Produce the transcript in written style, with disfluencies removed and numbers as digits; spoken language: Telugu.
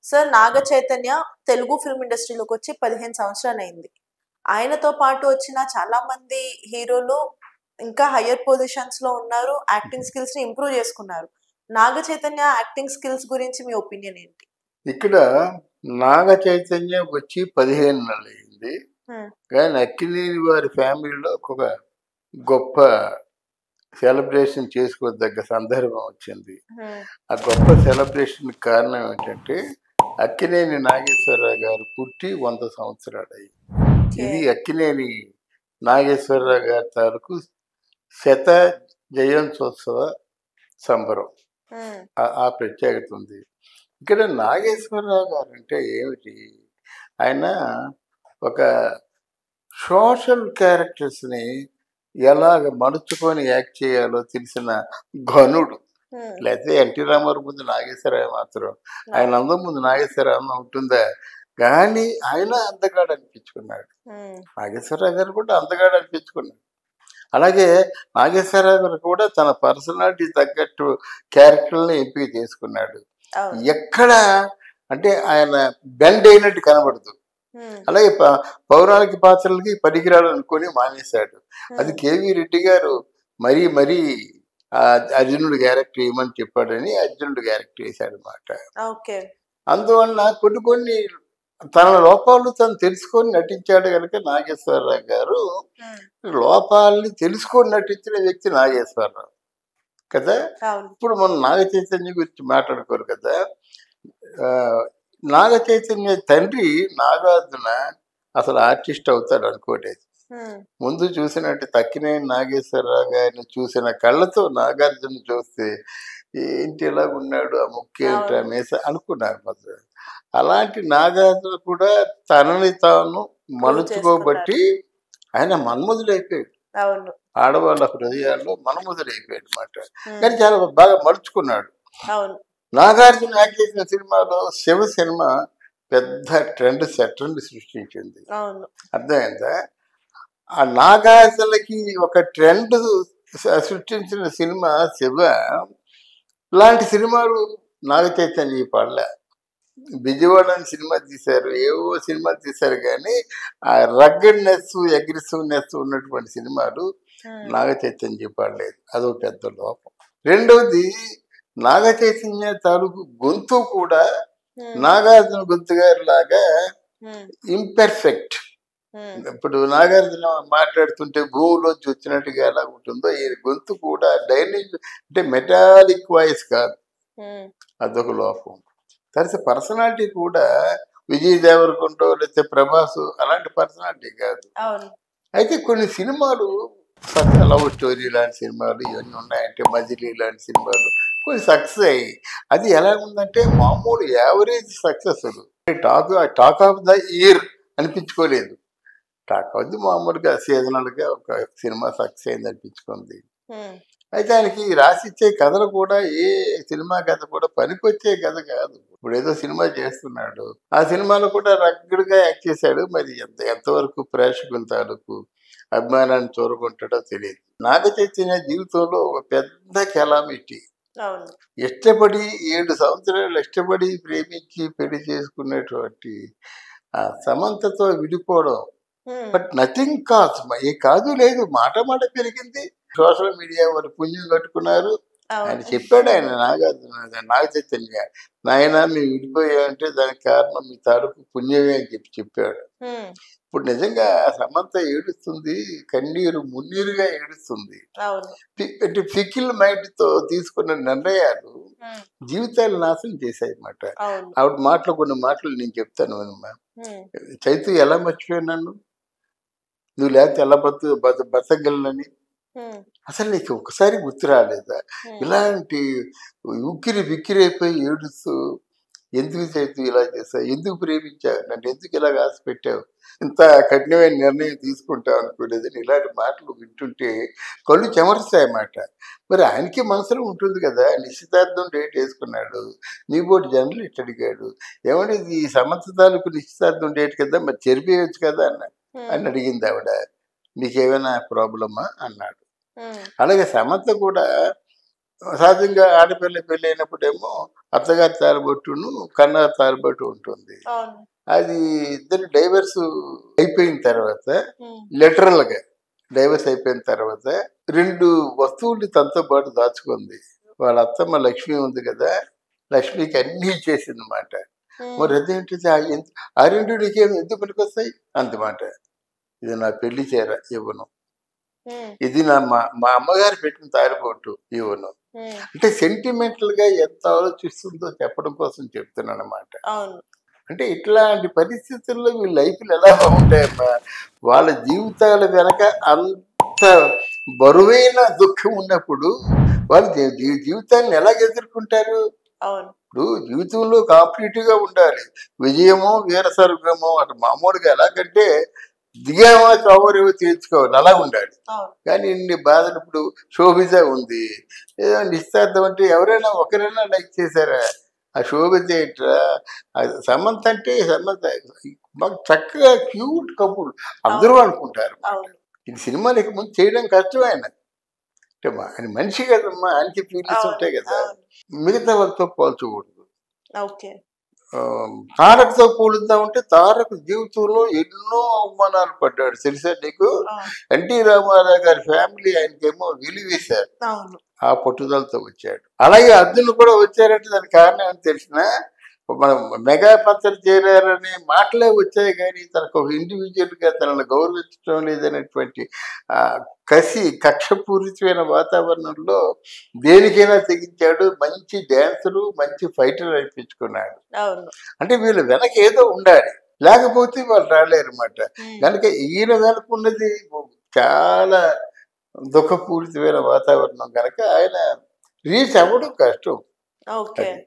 సార్ నాగ చైతన్య తెలుగు ఫిల్మ్ ఇండస్ట్రీలోకి వచ్చి 15 సంవత్సరాలైంది. ఆయనతో పాటు వచ్చిన చాలా మంది హీరోలు ఇంకా హయ్యర్ పొజిషన్స్ లో ఉన్నారు. యాక్టింగ్ స్కిల్స్ ని ఇంప్రూవ్ చేసుకున్నారు. నాగ చైతన్య యాక్టింగ్ స్కిల్స్ గురించి మీ ఒపీనియన్ ఏంటి? ఇక్కడ నాగ చైతన్యం వచ్చి 15 నెలలైంది. కానీ అక్కినేని వారి ఫ్యామిలీలో ఒక గొప్ప సెలబ్రేషన్ చేసుకోదగ్గ సందర్భం వచ్చింది. ఆ గొప్ప సెలబ్రేషన్ కారణం ఏంటంటే అక్కినేని నాగేశ్వరరావు గారు పుట్టి 100 సంవత్సరాలు అయ్యి. ఇది అక్కినేని నాగేశ్వరరావు గారి తాలూకు శత జయంత్యోత్సవ సంబరం. ఆ ప్రత్యేకత ఉంది. ఇక్కడ నాగేశ్వరరావు గారు అంటే ఏమిటి? ఆయన ఒక సోషల్ క్యారెక్టర్స్ని ఎలాగ మలుచుకొని యాక్ట్ చేయాలో తెలిసిన ఘనుడు. లేకపోతే ఎన్టీ రామారావు ముందు నాగేశ్వరరావు మాత్రం, ఆయన అందం ముందు నాగేశ్వరరావు ఉంటుందా? కానీ ఆయన అందగాడు అనిపించుకున్నాడు. నాగేశ్వరరావు గారు కూడా అందగాడు అనిపించుకున్నాడు. అలాగే నాగేశ్వరరావు గారు కూడా తన పర్సనాలిటీ తగ్గట్టు క్యారెక్టర్ని ఎంపిక చేసుకున్నాడు. ఎక్కడ అంటే ఆయన బెండ్ అయినట్టు కనబడదు. అలాగే పౌరాణిక పాత్రలకి పనికిరాడు అనుకొని మానేశాడు. అది కేవీ రెడ్డి గారు మరీ మరీ అర్జునుడు క్యారెక్టర్ వేయమని చెప్పాడని అర్జునుడు క్యారెక్టర్ వేశాడు అన్నమాట. అందువల్ల కొన్ని తన లోపాలు తను తెలుసుకొని నటించాడు కనుక నాగేశ్వరరావు గారు లోపాలని తెలుసుకొని నటించిన వ్యక్తి నాగేశ్వరరావు కదా. ఇప్పుడు మనం నాగ చైతన్య గురించి మాట్లాడుకోరు కదా. నాగ చైతన్య తండ్రి నాగార్జున అసలు ఆర్టిస్ట్ అవుతాడు అనుకోలేదు. ముందు చూసినట్టు తక్కినేని నాగేశ్వరరావు గారిని చూసిన కళ్ళతో నాగార్జున చూస్తే ఏంటి ఇలా ఉన్నాడు, ఆ ముఖ్యేంటి మేస అనుకున్నారు మొదలు. అలాంటి నాగార్జున కూడా తనని తాను మలుచుకోబట్టి ఆయన మన్మధుడైపోయాడు. ఆడవాళ్ళ హృదయాల్లో మన్మధుడైపోయాడు అన్నమాట. కానీ చాలా బాగా మలుచుకున్నాడు. నాగార్జున యాక్ట్ చేసిన సినిమాలో శివ సినిమా పెద్ద ట్రెండ్ సృష్టించింది. అర్థమైందా? ఆ నాగార్జునకి ఒక ట్రెండ్ సృష్టించిన సినిమా శివ. ఇలాంటి సినిమాలు నాగ చైతన్య పడలే. విజయవాడ సినిమా తీశారు, ఏవో సినిమా తీశారు, కానీ ఆ రగ్గడ్నెస్ అగ్రెసివ్నెస్ ఉన్నటువంటి సినిమాలు నాగ చైతన్య పడలేదు. అదో పెద్ద లోపం. రెండవది, నాగ చైతన్య తాలూకు గొంతు కూడా నాగార్జున గొంతు గారి లాగా ఇంపెర్ఫెక్ట్. ఇప్పుడు నాగార్జున మాట్లాడుతుంటే భూమిలోంచి వచ్చినట్టుగా ఎలా ఉంటుందో ఈ గొంతు కూడా డైనమిక్ అంటే మెటాలిక్ వాయిస్ కాదు. అదొక లోపం. తర్వాత పర్సనాలిటీ కూడా విజయ్ దేవరకొండ లేకపోతే ప్రభాస్ అలాంటి పర్సనాలిటీ కాదు. అయితే కొన్ని సినిమాలు లవ్ స్టోరీ లాంటి సినిమాలు ఇవన్నీ ఉన్నాయంటే, మజిలీ లాంటి సినిమాలు కొన్ని సక్సెస్ అయ్యి. అది ఎలా ఉందంటే మామూలు average success. Talk of the year అనిపించుకోలేదు. టాక్ ఆఫ్ ది మామూలుగా సీజనల్గా ఒక సినిమా సక్సెస్ అయింది అనిపించుకుంది. అయితే ఆయనకి రాసిచ్చే కథలు కూడా ఏ సినిమా కథ కూడా పనికొచ్చే కథ కాదు. ఇప్పుడు ఏదో సినిమా చేస్తున్నాడు, ఆ సినిమాలో కూడా రగ్గడ్గా యాక్ట్ చేశాడు. మరి ఎంతవరకు ప్రేక్షకుల తాలూకు అభిమానాన్ని చూరుకుంటాడో తెలియదు. నాగ చైతన్య జీవితంలో ఒక పెద్ద కెలామిటీ. ఇష్టపడి 7 సంవత్సరాలు ఇష్టపడి ప్రేమించి పెళ్లి చేసుకున్నటువంటి ఆ సమంతతో విడిపోవడం. బట్ నథింగ్ కాజ్, ఏ కాదు లేదు, మాట పెరిగింది. సోషల్ మీడియా వారు పుణ్యం కట్టుకున్నారు. ఆయన చెప్పాడు, ఆయన నాగ చైతన్య, నాయన మేము విడిపోయామంటే దానికి కారణం మీ తాలూకు పుణ్యమే అని చెప్పాడు. ఇప్పుడు నిజంగా సమంత ఏడుస్తుంది, కన్నీరు మున్నీరుగా ఏడుస్తుంది. అంటే ఫికిల్ మైండ్ తో తీసుకున్న నిర్ణయాలు జీవితాలు నాశనం చేశాయి అన్నమాట. ఆవిడ మాటలు కొన్ని మాటలు నేను చెప్తాను. చైతు ఎలా మర్చిపోయాను నన్ను, నువ్వు లేకపోతే ఎలా బతకగలనని అసలు నీకు ఒకసారి గుర్తు రాలేదా? ఇలాంటి ఉక్కిరి బిక్కిరైపోయి ఏడుస్తూ ఎందుకు చైతు ఇలా చేసావు, ఎందుకు ప్రేమించావు, నన్ను ఎందుకు ఇలాగ ఆశ పెట్టావు, ఇంత కఠినమైన నిర్ణయం తీసుకుంటావు అనుకోలేదని ఇలాంటి మాటలు వింటుంటే కళ్ళు చెమరుస్తాయన్నమాట. మరి ఆయనకి మనసులో ఉంటుంది కదా. నిశ్చితార్థం డేట్ వేసుకున్నాడు, నీ బోటి జర్నలిస్ట్ అడిగాడు, ఏమని ఈ సమంత తాలూకు నిశ్చితార్థం డేట్ కదా, మరి చెరిపేయచ్చు కదా అని అడిగింది ఆవిడ. మీకేమైనా ప్రాబ్లమా అన్నాడు. అలాగే సమంత కూడా సహజంగా ఆడపిల్ల పెళ్ళి అయినప్పుడేమో అత్తగారి తాలిబొట్టును కన్నగారి తాలిబొట్టు ఉంటుంది. అవును. అది ఇద్దరు డైవర్స్ అయిపోయిన తర్వాత ఉమ్, literal గా డైవర్స్ అయిపోయిన తర్వాత 2 వస్తువుల్ని తనతో పాటు దాచుకుంది. వాళ్ళ అత్తమ్మ లక్ష్మి ఉంది కదా, లక్ష్మికి అన్నీ ఇచ్చేసింది మాట. ఉమ్, మరి అదేంటిది ఆ 2 నీకేం ఎందుకు పనికొస్తాయి అంతమాట. ఇది నా పెళ్లి చీర ఇవ్వను, ఉమ్, ఇది మా అమ్మగారు పెట్టిన తాలిబొట్టు ఇవ్వను. ఉమ్, అంటే సెంటిమెంటల్ గా ఎంత ఆలోచిస్తుందో చెప్పడం కోసం చెప్తున్నాను అన్నమాట. అవును. అంటే ఇట్లాంటి పరిస్థితుల్లో వీళ్ళ లైఫ్లు ఎలా ఉంటాయమ్మా. వాళ్ళ జీవితాల వెనక అంత బరువైన దుఃఖం ఉన్నప్పుడు వాళ్ళు జీవితాన్ని ఎలా ఎదుర్కొంటారు. అవును. ఇప్పుడు జీవితంలో కాంప్లీట్ గా ఉండాలి. విజయమో వీరస్వర్గమో అటు మామూలుగా ఎలాగంటే దిగామా కవరేవో తీర్చుకోవాలి అలా ఉండాలి. అవును. కానీ ఇన్ని బాధలు ఇప్పుడు శోభిజ ఉంది, ఏదో నిశ్చార్థం అంటే ఎవరైనా ఒకరైనా లైక్ చేశారా. ఆ శోభిజ ఏంట్రా, సమంత అంటే సమంత మాకు చక్కగా క్యూట్ కపుల్ అందరూ అనుకుంటారు. అవును. ఇది సినిమాలకి ముందు చేయడం కష్టం ఆయన. అంటే ఆయన మనిషి కదమ్మా, ఆయనకి ఫీలింగ్స్ అవును. ఉంటాయి కదా. అవును. మిగతా వాళ్ళతో పోల్చకూడదు. ఓకే. తారక్తో పోలుద్దామంటే తారక్ జీవితంలో ఎన్నో అవమానాలు పడ్డాడు తెలుసా నీకు. ఆ, ఎన్టీ రామారావు గారి ఫ్యామిలీ ఆయనకేమో విలువేశారు, అవును. ఆ పట్టుదలతో వచ్చాడు. అలాగే అర్జున్ కూడా వచ్చారంటే దానికి కారణం అని తెలిసిన మనం మెగా పత్రిక చేరారనే మాటలే వచ్చాయి, కానీ తనకు ఒక ఇండివిజువల్ గా తనను గౌరవించడం లేదనేటువంటి ఆ కక్షపూరితమైన వాతావరణంలో దేనికైనా తెగించాడు. మంచి డాన్సరు, మంచి ఫైటర్ అనిపించుకున్నాడు. అవును. అంటే వీళ్ళ వెనక ఏదో ఉండాలి, లేకపోతే వాళ్ళు రాలేరు అన్నమాట. ఉమ్, కనుక ఈయన వెనకున్నది చాలా దుఃఖపూరితమైన వాతావరణం కనుక ఆయన రీచ్ అవ్వడం కష్టం. ఓకే. అది